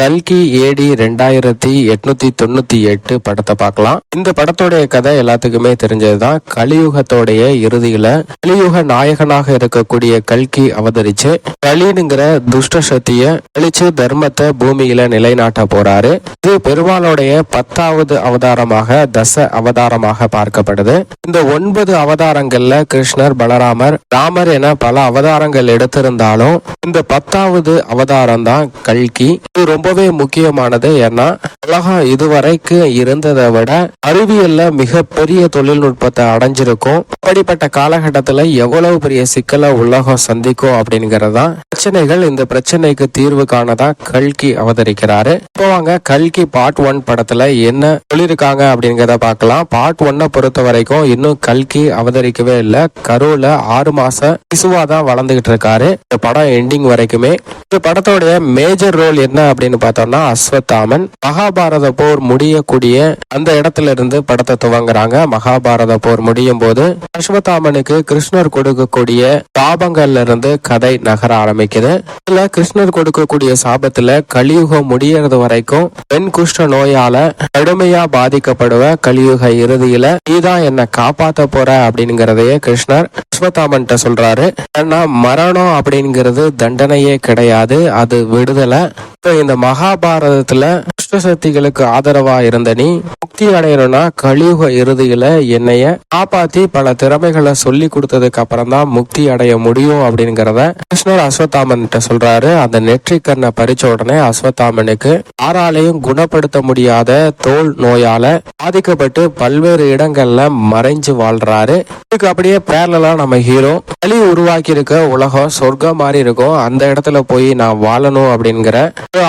கல்கி ஏடி 2898 படத்தை பார்க்கலாம். இந்த படத்தோடைய கதை எல்லாத்துக்குமே தெரிஞ்சதுதான். கலியுகத்தோடைய இறுதியில கலியுக நாயகனாக இருக்கக்கூடிய கல்கி அவதரிச்சு கலினுங்கிற துஷ்ட சக்திய அழிச்சு தர்மத்தை பூமியில நிலைநாட்ட போறாரு. இது பெருமாளுடைய 10வது அவதாரமாக தச அவதாரமாக பார்க்கப்படுது. இந்த 9 அவதாரங்கள்ல கிருஷ்ணர், பலராமர், ராமர் என பல அவதாரங்கள் எடுத்திருந்தாலும் இந்த 10வது அவதாரம் தான் கல்கி. இது ரொம்பவே முக்கியமானது. ஏன்னா உலகம் இதுவரைக்கு இருந்ததை விட அறிவியல்ல மிகப்பெரிய தொழில்நுட்பத்தை அடைஞ்சிருக்கும். அப்படிப்பட்ட காலகட்டத்துல எவ்வளவு பெரிய சிக்கலை உலகம் சந்திக்கும் அப்படிங்கறதான் பிரச்சனைகள். இந்த பிரச்சனைக்கு தீர்வு காணதான் கல்கி அவதரிக்கிறாரு. இப்போ வாங்க கல்கி பார்ட் 1 படத்துல என்ன சொல்லியிருக்காங்க அப்படிங்கறத பார்க்கலாம். பார்ட் 1 பொறுத்த வரைக்கும் இன்னும் கல்கி அவதரிக்கவே இல்லை. கருவுல 6 மாசம் சிசுவாதான் வளர்ந்துகிட்டு இருக்காரு. இந்த படம் எண்டிங் வரைக்குமே. இந்த படத்தோடைய மேஜர் ரோல் என்ன அப்படின்னு பார்த்தோம்னா அஸ்வத்தாமன். மகாபாரத போர் முடியக்கூடிய அந்த இடத்துல இருந்து படத்தை துவங்குறாங்க. மகாபாரத போர் முடியும் போது அஸ்வத்தாமனுக்கு கிருஷ்ணர் கொடுக்கக்கூடிய சாபங்கள்ல இருந்து கதை நகர ஆரம்பிக்குது. இதுல கிருஷ்ணர் கொடுக்கக்கூடிய சாபத்துல கலியுகம் முடியறது வரைக்கும் பெண் குஷ்ட நோயால கடுமையா பாதிக்கப்படுவ. கலியுக இறுதியில நீதான் என்ன காப்பாத்த போற அப்படிங்கறதையே கிருஷ்ணர் அஸ்வத்தாமன் சொல்றாரு. ஏன்னா மரணம் அப்படிங்கிறது தண்டனையே கிடையாது, அது விடுதலை. இந்த மகாபாரதத்துல துஷ்ட சக்திகளுக்கு ஆதரவா இருந்த நீ முக்தி அடையணும்னா கலியுக இறுதியில என்னைய காப்பாத்தி பல திறமைகளை சொல்லி கொடுத்ததுக்கு அப்புறம் தான் முக்தி அடைய முடியும் அப்படிங்கறத கிருஷ்ணர் அஸ்வத்தாமன் சொல்றாரு. அந்த நெற்றிக்கண்ணை பறிச்ச உடனே அஸ்வத்தாமனுக்கு யாராலையும் குணப்படுத்த முடியாத தோல் நோயால பாதிக்கப்பட்டு பல்வேறு இடங்கள்ல மறைஞ்சு வாழ்றாரு. இதுக்கு அப்படியே பேரலா நம்ம ஹீரோ கலி உருவாக்கி இருக்க உலகம் சொர்க்கம் மாதிரி இருக்கும். அந்த இடத்துல போய் நான் வாழணும் அப்படிங்கிற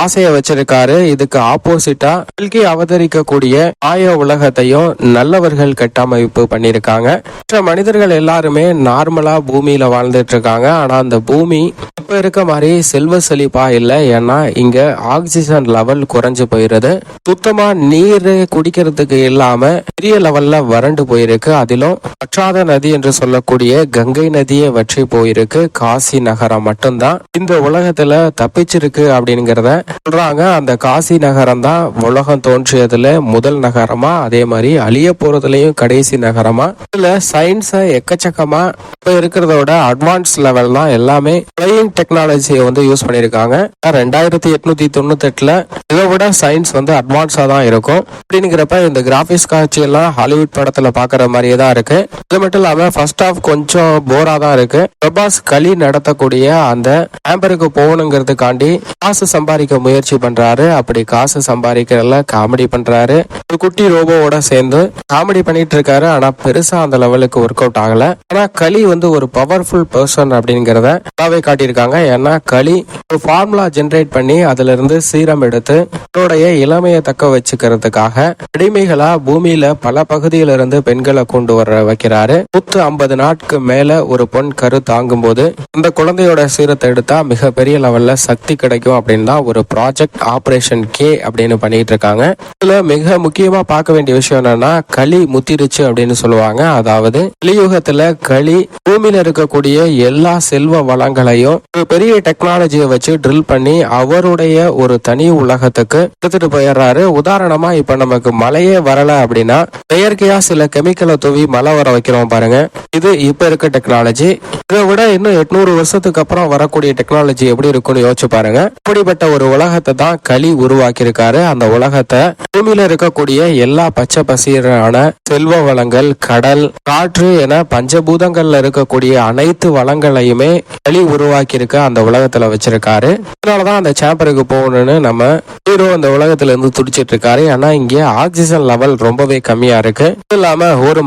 ஆசைய வச்சிருக்காரு. இதுக்கு ஆப்போசிட்டா கல்கி அவதரிக்கக்கூடிய ஆய உலகத்தையும் நல்லவர்கள் கட்டமைப்பு பண்ணிருக்காங்க. மற்ற மனிதர்கள் எல்லாருமே நார்மலா பூமியில வாழ்ந்துட்டு இருக்காங்க. ஆனா அந்த பூமி இப்ப இருக்க மாதிரி செல்வ செழிப்பா இல்ல. ஏன்னா இங்க ஆக்சிஜன் லெவல் குறைஞ்சு போயிருது. சுத்தமா நீர் குடிக்கிறதுக்கு இல்லாம பெரிய லெவல்ல வறண்டு போயிருக்கு. அதிலும் பற்றாத நதி என்று சொல்லக்கூடிய கங்கை நதியே வற்றி போயிருக்கு. காசி நகரம் மட்டும்தான் இந்த உலகத்துல தப்பிச்சிருக்கு அப்படிங்கறத சொல்றாங்க. அந்த காசி நகரம் தான் உலகம் தோன்றியதுல முதல் நகரமா, அதே மாதிரி அழிய போறதுலயும் கடைசி நகரமா. இதுல சயின்ஸ எக்கச்சக்கமா இப்ப இருக்கிறதோட அட்வான்ஸ் லெவல் தான். எல்லாமே பிளையிங் டெக்னாலஜியை யூஸ் பண்ணிருக்காங்க. 2898 இதை விட சயின்ஸ் அட்வான்ஸா தான் இருக்கும். அப்படிங்கிறப்ப இந்த கிராபிக்ஸ் காட்சி எல்லாம் ஹாலிவுட் படத்துல பாக்குற மாதிரியே தான் இருக்கு. இது மட்டும் இல்லாம ஃபர்ஸ்ட் ஹாஃப் கொஞ்சம் போரா தான் இருக்கு. பிரபாஸ் களி நடத்தக்கூடிய அந்த ஆம்பருக்கு போகணுங்கிறதுக்காண்டி காசு சம்பாதிக்க முயற்சி பண்றாரு. அப்படி காசு சம்பாதிக்கிறதுல காமெடி பண்றாரு. ஒரு குட்டி ரோபோவோட சேர்ந்து காமெடி பண்ணிட்டு இருக்காரு. ஆனா பெருசா அந்த லெவலுக்கு ஒர்க் அவுட் ஆகல. ஆனா களி ஒரு பவர்ஃபுல் பர்சன் அப்படிங்கறத காட்டியிருக்காங்க. ஏன்னா களி ஒரு ஃபார்முலா ஜெனரேட் பண்ணி அதுல இருந்து சீரம் எடுத்து அவருடைய இளமையை தக்க வச்சுக்கிறதுக்காக அடிமைகளா பூமியில பல பகுதியில இருந்து பெண்களை கொண்டு வர வைக்கிறாரு. 150 நாட்களுக்கு மேல ஒரு பொன் கரு தாங்கும் போது அந்த குழந்தையோட சீரத்தை எடுத்தா மிகப்பெரிய லெவல்ல சக்தி கிடைக்கும் அப்படின்னு தான் ஒரு ப்ராஜெக்ட் ஆபரேஷன் கே அப்படின்னு பண்ணிட்டு இருக்காங்க. இதுல மிக முக்கியமா பார்க்க வேண்டிய விஷயம் என்னன்னா களி முத்திருச்சு அப்படின்னு சொல்லுவாங்க. அதாவது கலியுகத்துல களி பூமியில இருக்கக்கூடிய எல்லா செல்வ வளங்களையும் ஒரு பெரிய டெக்னாலஜியை வச்சு ட்ரில் பண்ணி அவருடைய ஒரு தனி உலகத்துக்கு எடுத்துட்டு போயிடுறாரு. உதாரணமா இப்ப நமக்கு மழையே வரல அப்படின்னா செயற்கையா சில கெமிக்கலை தூவி மழை வர வைக்கிறோம் பாருங்க. இது இப்ப இருக்க டெக்னாலஜி. இதை விட இன்னும் 800 வருஷத்துக்கு அப்புறம் வரக்கூடிய டெக்னாலஜி எப்படி இருக்குன்னு யோசிச்சு பாருங்க. அப்படிப்பட்ட ஒரு உலகத்தை தான் களி உருவாக்கி இருக்காரு. அந்த உலகத்தை பூமியில இருக்கக்கூடிய எல்லா பச்சை பசீரான செல்வ வளங்கள், கடல், காற்று என பஞ்சபூதங்கள்ல இருக்கக்கூடிய அனைத்து வளங்களையுமே களி உருவாக்கி இருக்க அந்த உலகத்துல வச்சிருக்காரு. அதனாலதான் அந்த சேம்பருக்கு போகணும்னு நம்ம ஹீரோ அந்த உலகத்துல இருந்து துடிச்சிட்டு இருக்காரு. ஆனா இங்க ஆக்சிஜன் லெவல் ரொம்பவே கம்மியா இருக்கு. இது இல்லாம ஒரு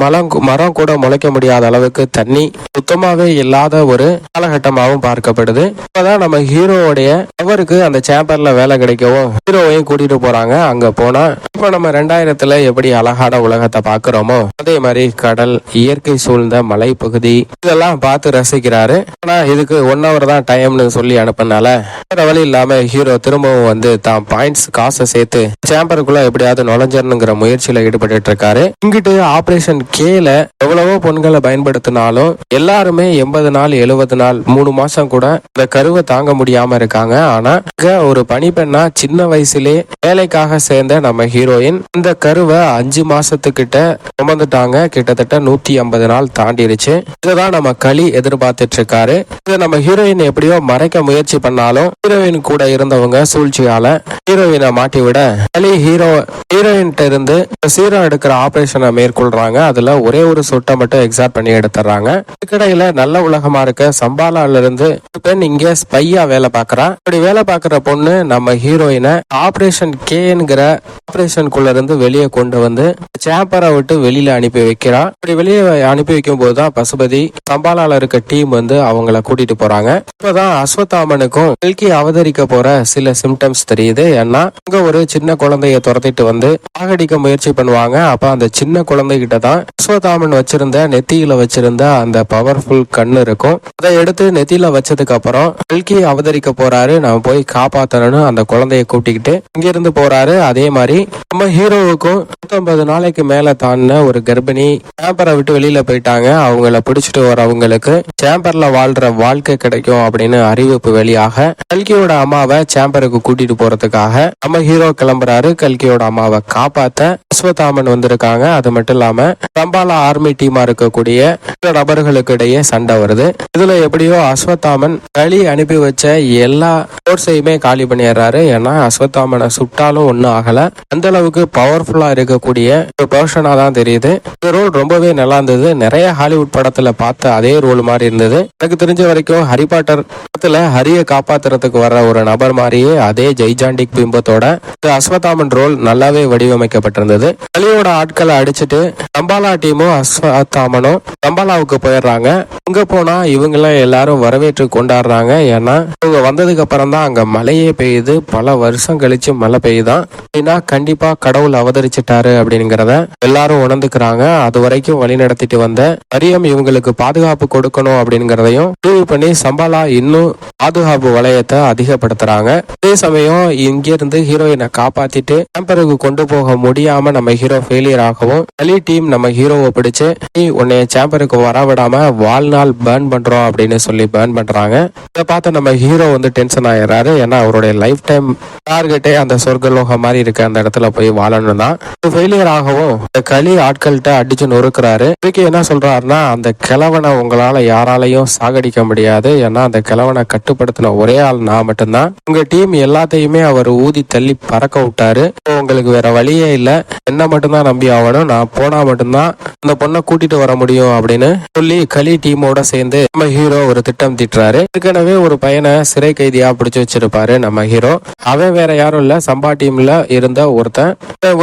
மரம் கூட முளைக்க முடியாத அளவுக்கு தண்ணி சுத்தமாவே இல்லாத ஒரு காலகட்டமாகவும் பார்க்கப்படுது. இப்பதான் நம்ம ஹீரோவுடைய அவருக்கு அந்த சேம்பர்ல வேலை கிடைக்கவும் ஹீரோவையும் கூட்டிட்டு போறாங்க. அங்க போனா இப்ப நம்ம 2000 எப்படி அழகான உலகத்தை பாக்குறோமோ அதே மாதிரி கடல், இயற்கை சூழ்ந்த மலைப்பகுதி இதெல்லாம் பார்த்து ரசிக்கிறாரு. ஆனா இதுக்கு 1 hour தான் டைம்னு சொல்லி அனுப்பினால வேற வழி இல்லாம ஹீரோ திரும்பவும் தான் பாயிண்ட்ஸ் காசை சேர்த்து சேம்பருக்குள்ள எப்படியாவது நுழைஞ்சிடணுங்கிற முயற்சியில ஈடுபட்டு இருக்காரு. இங்கிட்டு ஆபரேஷன் கேல எவ்வளவோ பொண்களை பயன்படுத்தினாலும் எல்லாருமே 80 நாள் 70 நாள் 3 மாசம் கூட இந்த கருவை தாங்க முடியாம இருக்காங்க. ஆனா இங்க ஒரு பணிப்பெண்ணா சின்ன வயசுலே வேலைக்காக சேர்ந்த நம்ம ஹீரோயின் இந்த கருவை 5 மாசத்துக்கிட்ட சுமந்துட்டாங்க. கிட்டத்தட்ட 150 நாள் தாண்டிருச்சு. இதுதான் நம்ம களி எதிர்பார்த்துட்டு இருக்காரு. இதை நம்ம ஹீரோயின் எப்படியோ மறைக்க முயற்சி பண்ணாலும் ஹீரோயின் கூட இருந்தவங்க சூழ்ச்சியால ஹீரோயினை மாட்டி விட களி ஹீரோயின் இருந்து சீரம் எடுக்கிற ஆபரேஷனை மேற்கொள்றாங்க. அதுல ஒரே ஒரு சொட்டை மட்டும் எக்ஸாக்ட் பண்ணி எடுத்துறாங்க. இதுக்கிடையில நல்ல உலகமா இருக்க சம்பாலால இருந்து பெண் இங்க ஸ்பையா வேலை பாக்குறா. இப்படி வேலை பாக்குற பொண்ணு நம்ம ஹீரோயினை ஆபரேஷன் கேங்கிற ஆபரேஷனுக்குள்ள இருந்து வெளியே கொண்டு வந்து சேம்பரை விட்டு வெளியில அனுப்பி வைக்கிறா. இப்படி வெளியே அனுப்பி வைக்கும் போதுதான் பசுபதி சம்பாலால இருக்க டீம் வந்து அவங்கள கூட்டிட்டு போறாங்க. இப்பதான் அஸ்வத்தாமனுக்கும் கல்கி அவதரிக்க போற சில சிம்டம்ஸ் தெரியுது. ஏன்னா அங்க ஒரு சின்ன குழந்தைய துரத்திட்டு வந்து சாகடிக்க முயற்சி பண்ணுவாங்க. அப்ப அந்த சின்ன குழந்தைகிட்ட தான் அஸ்வத்தாமன் வச்சிருந்த நெத்தியில வச்சிருந்த அந்த பவர்ஃபுல் கண்ணு இருக்கும். அதை எடுத்து நெத்தியில வச்சதுக்கு அப்புறம் கல்கி அவதரிக்க போறாரு. நம்ம போய் காப்பாத்தணும்னு அந்த குழந்தைய கூட்டிக்கிட்டு இங்க இருந்து போறாரு. அதே மாதிரி நம்ம ஹீரோவுக்கும் 150 நாளைக்கு மேல தாண்டின ஒரு கர்ப்பிணி சேம்பரை விட்டு வெளியில போயிட்டாங்க. அவங்கள பிடிச்சிட்டு வரவங்களுக்கு சேம்பர்ல வாழ்ற வாழ்க்கை கிடைக்கும் அப்படின்னு அறிவிப்பு வெளியாக கல்கியோட அம்மாவை சேம்பருக்கு கூட்டிட்டு போறதுக்காக நம்ம ஹீரோ கிளம்புறாரு. கல்கியோட அம்மாவை காப்பாத்த அஸ்வத்தாமன் வந்திருக்காங்க. அது மட்டும் இல்லாம சம்பாலா ஆர்மி டீமா இருக்கக்கூடிய நபர்களுக்கு இடையே சண்டை வருது. இதுல எப்படியோ அஸ்வத்தாமன் களி அனுப்பி வச்ச எல்லா போர்ஸையுமே காலி பண்ணிடுறாரு. ஏன்னா அஸ்வத்தாமனை சுட்டாலும் ஒன்னும் ஆகல. அந்த அளவுக்கு பவர்ஃபுல்லா இருக்கக்கூடிய ஒரு பர்சனா தான் தெரியுது. இந்த ரோல் ரொம்பவே நல்லா இருந்தது. நிறைய ஹாலிவுட் படத்துல பார்த்த அதே ரோல் மாதிரி இருந்தது. எனக்கு தெரிஞ்ச வரைக்கும் ஹரி பாட்டர் படத்துல ஹரிய காப்பாத்துறதுக்கு வர ஒரு நபர் மாதிரியே அதே ஜெய்ஜாண்டிக் பிம்பத்தோட அஸ்வத்தாமன் ரோல் நல்லாவே வடிவமைக்கப்பட்டிருந்தது. களியோட ஆட்களை அடிச்சுட்டு சம்பாலா டீமும் அஸ்வத்தாமனும் சம்பாலாவுக்கு போயிடுறாங்க. அங்க போனா இவங்கெல்லாம் எல்லாரும் வரவேற்று கொண்டாடுறாங்க. ஏன்னா இவங்க வந்ததுக்கு அப்புறம் தான் அங்க மழையே பெய்யுது. பல வருஷம் கழிச்சு மழை பெய்யுதான். அப்படின்னா கண்டிப்பா கடவுள் அவதரிச்சிட்டாரு அப்படிங்கிறத எல்லாரும் உணர்ந்துக்கிறாங்க. அது வரைக்கும் வழி நடத்திட்டு வந்த மரியம் இவங்களுக்கு பாதுகாப்பு கொடுக்கணும் அப்படிங்கறதையும் முடிவு பண்ணி சம்பாலா இன்னும் பாதுகாப்பு வளையத்தை அதிகப்படுத்துறாங்க. அதே சமயம் இங்க இருந்து ஹீரோயினை காப்பாத்திட்டு சேம்பருக்கு கொண்டு போக முடியாம நம்ம ஹீரோ ஃபெயிலியர் ஆகவும் களி டீம் நம்ம ஹீரோவை பிடிச்சு நீ உன்னைய சேம்பருக்கு வரவிடாம வாழ்நாள் பேர்ன் பண்றோம் அப்படின்னு சொல்லி பேர்ன் பண்றாங்க. இதை பார்த்து நம்ம ஹீரோ வந்து டென்ஷன் ஆயிடுறாரு. ஏன்னா அவருடைய லைஃப் டைம் டார்கெட்டே அந்த சொர்க்கலோகம் மாதிரி இருக்க அந்த இடத்துல போய் வாழணும் தான். ஃபெயிலியர் ஆகவும் இந்த களி ஆட்கள்கிட்ட அடிச்சு நொறுக்கிறாரு. இதுக்கு என்ன சொல்றாருன்னா அந்த கிழவனை உங்களால யாராலையும் சாகடிக்க முடியாது. ஏன்னா அந்த கிழவனை கட்டுப்படுத்தின ஒரே ஆள் நான் மட்டும்தான். உங்க டீம் எல்லாத்தையுமே அவர் ஊதி தள்ளி பறக்க விட்டாரு. உங்களுக்கு வேற வழியே இல்ல, என்ன மட்டும்தான் நம்பி ஆகணும். நான் போனா மட்டும்தான் அந்த பொண்ணை கூட்டிட்டு வர முடியும் அப்படின்னு சொல்லி களி டீமோட சேர்ந்து நம்ம ஹீரோ ஒரு திட்டம் தீட்டுறாரு. ஏற்கனவே ஒரு பையனை சிறை கைதியா பிடிச்சு வச்சிருப்பாரு நம்ம ஹீரோ. அவன் வேற யாரும் இல்ல, சம்பா டீம்ல இருந்த ஒருத்தன்.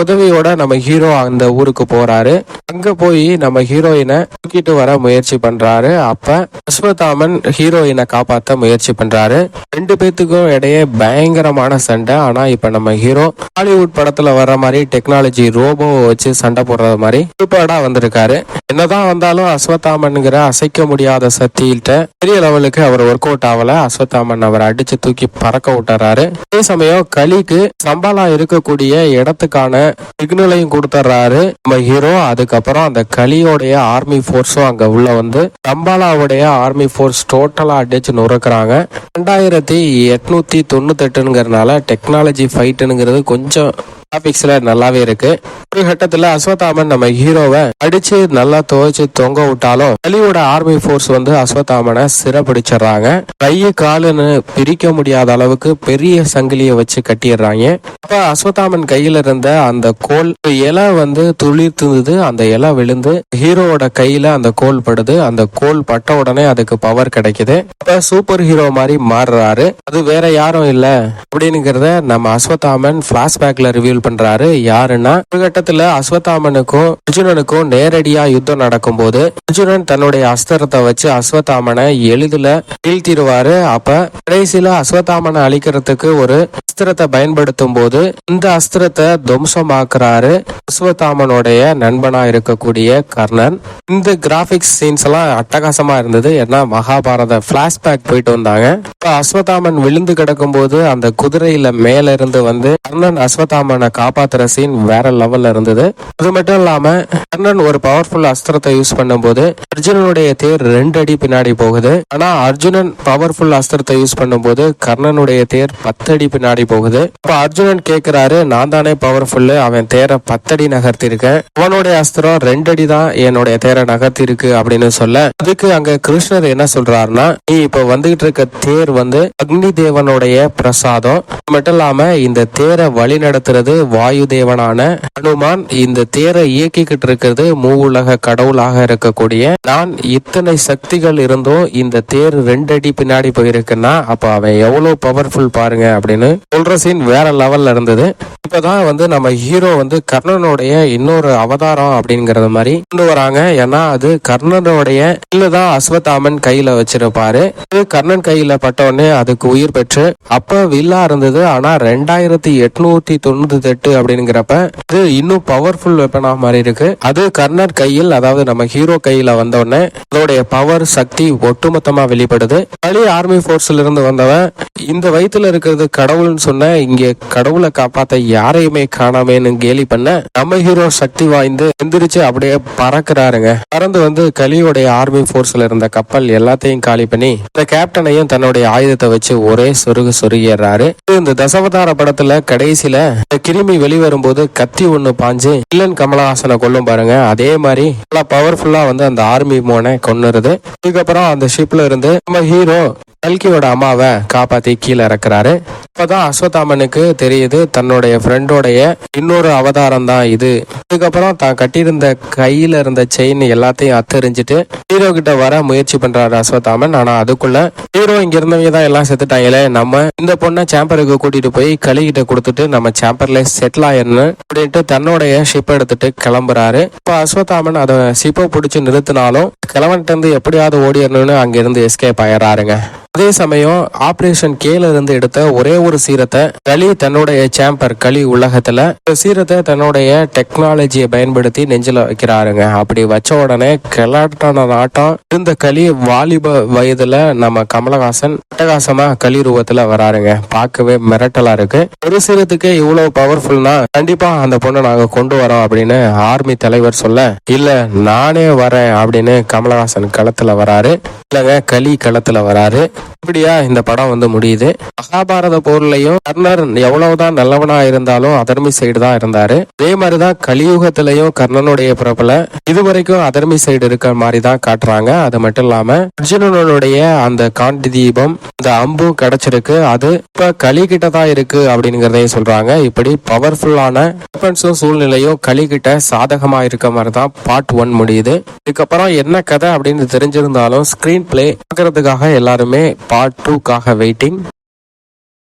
உதவியோட நம்ம ஹீரோ அந்த ஊருக்கு போறாரு. அங்க போய் நம்ம ஹீரோயினை தூக்கிட்டு வர முயற்சி பண்றாரு. அப்ப அஸ்வத்தாமன் ஹீரோயினை காப்பாத்த முயற்சி பண்றாரு. ரெண்டு பேத்துக்கும் இடையே பயங்கரமான சண்டை. ஆனா இப்ப நம்ம ஹீரோ ஹாலிவுட் படத்துல வர்ற மாதிரி டெக்னாலஜி ரோபோவை வச்சு சண்டை போடுறது மாதிரி சூப்பரா வந்திருக்காரு. என்னதான் வந்தாலும் அஸ்வத்தாமன்ங்கிற அசைக்க முடியாத சக்தியிட்ட பெரிய லெவலுக்கு அவர் ஒர்க் அவுட் ஆகல. அஸ்வத்தாமன் அவரை அடிச்சு தூக்கி பறக்க விட்டுறாரு. அதே சமயம் களிக்கு சம்பாலா இருக்கக்கூடிய இடத்துக்கான சிக்னலையும் கொடுத்துறாரு நம்ம ஹீரோ. அதுக்கப்புறம் அந்த களியோடைய ஆர்மி போர்ஸும் அங்க உள்ள வந்து சம்பாலாவுடைய ஆர்மி போர்ஸ் டோட்டலா அடிச்சு நுறுக்குறாங்க. 2898ங்கிறதுனால டெக்னாலஜி ஃபைட்டுங்கிறது கொஞ்சம் கிராபிக்ஸ்ல நல்லாவே இருக்கு. ஒரு கட்டத்துல அஸ்வத்தாமன் நம்ம ஹீரோவை அடிச்சு நல்லா துவைச்சு தொங்க விட்டாலும் களியோட ஆர்மி போர்ஸ் வந்து அஸ்வத்தாமனை சிறப்பிடிச்சிடறாங்க. கையை காலுன்னு பிரிக்க முடியாத அளவுக்கு பெரிய சங்கிலிய வச்சு கட்டிடுறாங்க. அப்ப அஸ்வத்தாமன் கையில இருந்த அந்த கோல் இலை வந்து துளிர்த்துது. அந்த இலை விழுந்து ஹீரோவோட கையில அந்த கோல் படுது. அந்த கோல் பட்ட உடனே அதுக்கு பவர் கிடைக்குது. அப்ப சூப்பர் ஹீரோ மாதிரி மாறுறாரு. அது வேற யாரும் இல்ல அப்படின்னுங்கிறத நம்ம அஸ்வத்தாமன் பிளாஷ்பேக்ல ரிவீல் பண்றாரு. யாருன்னா ஒரு கட்டத்துல அஸ்வத்தாமனுக்கும் அர்ஜுனனுக்கும் நேரடியா யுத்தம் நடக்கும் போது அர்ஜுனன் தன்னுடைய அஸ்திரத்தை வச்சு அஸ்வத்தாமனை எளிதில வீழ்த்திடுவாரு. அப்ப கடைசியில அஸ்வத்தாமனை அழிக்கிறதுக்கு ஒரு அஸ்திரத்தை பயன்படுத்தும் போது இந்த அஸ்திரத்தை துவம்சமாக்குறாரு அஸ்வத்தாமனுடைய நண்பனா இருக்கக்கூடிய கர்ணன். இந்த கிராபிக்ஸ் சீன்ஸ் எல்லாம் அட்டகாசமா இருந்தது. ஏன்னா மகாபாரத பிளாஷ்பேக் போயிட்டு வந்தாங்க. இப்ப அஸ்வத்தாமன் விழுந்து கிடக்கும் போது அந்த குதிரையில மேல இருந்து வந்து கர்ணன் அஸ்வத்தாமனை காப்பாத்துற சீன் வேற லெவல்ல இருந்தது. அது மட்டும் இல்லாம கர்ணன் ஒரு பவர்ஃபுல் அஸ்திரத்தை யூஸ் பண்ணும்போது அர்ஜுனனுடைய தேர் 2 அடி பின்னாடி போகுது. ஆனா அர்ஜுனன் பவர்ஃபுல் அஸ்திரத்தை யூஸ் பண்ணும்போது கர்ணனுடைய தேர் 10 அடி பின்னாடி போகுது. அப்ப அர்ஜுனன் கேக்குறாரு, நான் தானே பவர்ஃபுல், அவன் தேரை 10 அடி நகர்த்தி இருக்கேன், அவனுடைய அஸ்திரம் 2 அடி தான் என்னுடைய தேரை நகர்த்தி இருக்கு அப்படின்னு சொல்ல, அதுக்கு அங்க கிருஷ்ணர் என்ன சொல்றாருன்னா, நீ இப்ப வந்துகிட்டு இருக்க தேர் அக்னி தேவனுடைய பிரசாதம். மட்டும் இல்லாம இந்த தேரை வழி நடத்துறது வாயு தேவனான ஹனுமான். இந்த தேரை இயக்கிக்கிட்டு இருக்கிறது மூவுலக கடவுளாக இருக்கக்கூடிய நான். இத்தனை சக்திகள் இருந்தும் இந்த தேர் 2 அடி பின்னாடி போயிருக்குன்னா அப்ப அவன் எவ்வளவு பவர்ஃபுல் பாருங்க அப்படின்னு சொல்ற சீன் வேற லெவல்ல இருந்தது. இப்பதான் நம்ம ஹீரோ கர்ணனுடைய இன்னொரு அவதாரம் அப்படிங்கறது மாதிரி கொண்டு வராங்க. ஏன்னா அது கர்ணனுடைய இல்லதான் அஸ்வத்தாமன் கையில வச்சிருப்பாரு. கர்ணன் கையில பட்டோடனே அதுக்கு உயிர் பெற்று அப்ப வில்லா இருந்தது. ஆனா 2898 அப்படிங்கிறப்ப இது இன்னும் பவர்ஃபுல் வெப்பனா மாதிரி இருக்கு. அது கர்ணர் கையில், அதாவது நம்ம ஹீரோ கையில வந்தோடனே அதோடைய பவர் சக்தி ஒட்டுமொத்தமா வெளிப்படுது. பழைய ஆர்மி போர்ஸ்ல இருந்து வந்தவன் இந்த வயிற்றுல இருக்கிறது கடவுள்னு சொன்ன, இங்க கடவுளை காப்பாத்த யாரையுமே காணாமேன்னு கேலி பண்ண நம்ம ஹீரோ சக்தி வாய்ந்து எந்திரிச்சு அப்படியே பறக்குறாருங்க. பறந்து கலியோடைய ஆர்மி போர்ஸ்ல இருந்த கப்பல் எல்லாத்தையும் காலி பண்ணி இந்த கேப்டனையும் தன்னுடைய ஆயுதத்தை வச்சு ஒரே சொருகிடுறாரு. இந்த தசாவதார படத்துல கடைசியில கிருமி வெளிவரும்போது கத்தி ஒண்ணு பாஞ்சு வில்லன் கமலஹாசனை கொல்லும் பாருங்க, அதே மாதிரி பவர்ஃபுல்லா அந்த ஆர்மி மோனை கொன்னுருது. இதுக்கப்புறம் அந்த ஷிப்ல இருந்து நம்ம ஹீரோ கல்கியோட அம்மாவை காப்பாத்தி கீழே இறக்குறாரு. இப்பதான் அஸ்வத்தாமனுக்கு தெரியுது தன்னுடைய ஃப்ரெண்டோடைய இன்னொரு அவதாரம் தான் இது. இதுக்கப்புறம் தான் கட்டியிருந்த கையில இருந்த செயின் எல்லாத்தையும் அத்தெறிஞ்சிட்டு ஹீரோ கிட்ட வர முயற்சி பண்றாரு அஸ்வத்தாமன். ஆனா அதுக்குள்ள ஹீரோ இங்க இருந்தவங்க தான் எல்லாம் செத்துட்டாங்களே, நம்ம இந்த பொண்ணை சாம்பருக்கு கூட்டிட்டு போய் கலிகிட்ட கொடுத்துட்டு நம்ம சாம்பர்ல செட்டில் ஆயிரணும் அப்படின்ட்டு தன்னுடைய ஷிப் எடுத்துட்டு கிளம்புறாரு. இப்ப அஸ்வத்தாமன் அதை ஷிப்பை பிடிச்சு நிறுத்தினாலும் கிளவன்ட்டு இருந்து எப்படியாவது ஓடிடணும்னு அங்கிருந்து எஸ்கேப் ஆயிடுறாருங்க. அதே சமயம் ஆபரேஷன் கேல இருந்து எடுத்த ஒரே ஒரு சீரத்தை களி தன்னுடைய சாம்பர் களி உலகத்துல சீரத்தை தன்னுடைய டெக்னாலஜியை பயன்படுத்தி நெஞ்சில வைக்கிறாருங்க. அப்படி வச்ச உடனே கிளாட்டான ஆட்டம் இருந்த களி வாலிப வயதுல நம்ம கமலஹாசன் அட்டகாசமா களி ரூபத்துல வராருங்க. பார்க்கவே மிரட்டலா இருக்கு. ஒரு சீரத்துக்கு இவ்வளவு பவர்ஃபுல்னா கண்டிப்பா அந்த பொண்ணை நாங்க கொண்டு வரோம் அப்படின்னு ஆர்மி தலைவர் சொல்ல, இல்ல நானே வரேன் அப்படின்னு கமலஹாசன் களத்துல வராரு. இல்லங்க களி களத்துல வராரு. இப்படியா இந்த படம் முடியுது. மகாபாரத போர்லயும் கர்ணர் எவ்வளவுதான் நல்லவனா இருந்தாலும் அதர்மி சைடு தான் இருந்தாரு. அதே மாதிரிதான் கலியுகத்திலையும் கர்ணனுடைய பிறப்புல இதுவரைக்கும் அதர்மி சைடு இருக்கிற மாதிரி தான் காட்டுறாங்க. அது மட்டும் இல்லாம அர்ஜுனனுடைய அந்த காண்டி தீபம் அந்த அம்பு கிடைச்சிருக்கு, அது இப்ப களி கிட்ட தான் இருக்கு அப்படிங்கறதையும் சொல்றாங்க. இப்படி பவர்ஃபுல்லான வெப்பன்ஸும் சூழ்நிலையும் களி கிட்ட சாதகமா இருக்க மாதிரி தான் பார்ட் 1 முடியுது. இதுக்கப்புறம் என்ன கதை அப்படின்னு தெரிஞ்சிருந்தாலும் ஸ்கிரீன் பிளே பார்க்கறதுக்காக எல்லாருமே பார்ட் 2க்காக வெயிட்டிங்.